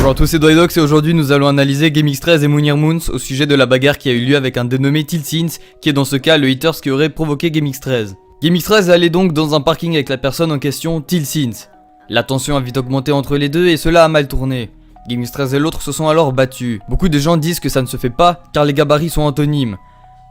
Bonjour à tous, c'est Doidox et aujourd'hui nous allons analyser GameX13 et Mounir Moons au sujet de la bagarre qui a eu lieu avec un dénommé Tilsins, qui est dans ce cas le haters qui aurait provoqué GameX13. GameX13 allait donc dans un parking avec la personne en question, Tilsins. La tension a vite augmenté entre les deux et cela a mal tourné. GameX13 et l'autre se sont alors battus. Beaucoup de gens disent que ça ne se fait pas car les gabarits sont antonymes.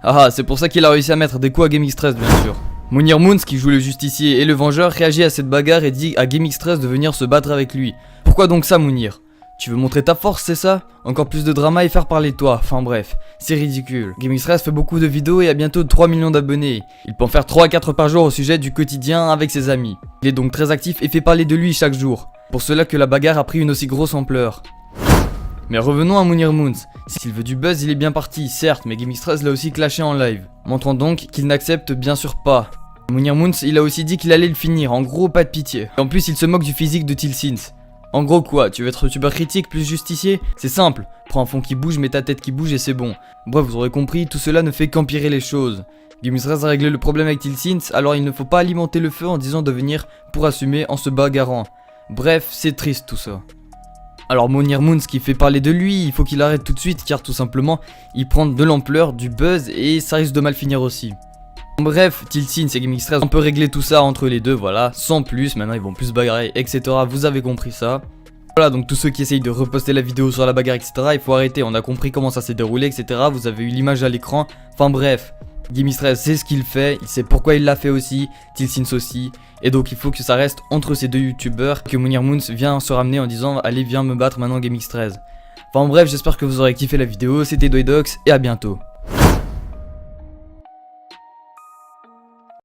Ah, c'est pour ça qu'il a réussi à mettre des coups à GameX13 bien sûr. Mounir Moons, qui joue le justicier et le vengeur, réagit à cette bagarre et dit à GameX13 de venir se battre avec lui. Pourquoi donc ça, Mounir? Tu veux montrer ta force, c'est ça? Encore plus de drama et faire parler de toi, enfin bref, c'est ridicule. GameX13 fait beaucoup de vidéos et a bientôt 3 millions d'abonnés. Il peut en faire 3 à 4 par jour au sujet du quotidien avec ses amis. Il est donc très actif et fait parler de lui chaque jour. Pour cela que la bagarre a pris une aussi grosse ampleur. Mais revenons à Mounir Moons. S'il veut du buzz, il est bien parti, certes, mais GameX13 l'a aussi clashé en live, montrant donc qu'il n'accepte bien sûr pas. Mounir Moons, il a aussi dit qu'il allait le finir, en gros pas de pitié. Et en plus il se moque du physique de Tilsins. En gros quoi, tu veux être youtubeur critique plus justicier? C'est simple, prends un fond qui bouge, mets ta tête qui bouge et c'est bon. Bref, vous aurez compris, tout cela ne fait qu'empirer les choses. GameX13 a réglé le problème avec Tilsins, alors il ne faut pas alimenter le feu en disant de venir pour assumer en se bagarrant. Bref, c'est triste tout ça. Alors Mounir Moons qui fait parler de lui, il faut qu'il arrête tout de suite car tout simplement, il prend de l'ampleur, du buzz et ça risque de mal finir aussi. Bref, Tilsins et GameX13, on peut régler tout ça entre les deux, voilà, sans plus, maintenant ils vont plus se bagarrer, etc. Vous avez compris ça. Voilà, donc tous ceux qui essayent de reposter la vidéo sur la bagarre, etc. Il faut arrêter, on a compris comment ça s'est déroulé, etc. Vous avez eu l'image à l'écran, enfin bref. GameX13 sait ce qu'il fait, il sait pourquoi il l'a fait aussi, Tilsins aussi. Et donc il faut que ça reste entre ces deux youtubeurs, que Mounir Moons vient se ramener en disant allez viens me battre maintenant GameX13. Enfin bref, j'espère que vous aurez kiffé la vidéo, c'était Doidox et à bientôt.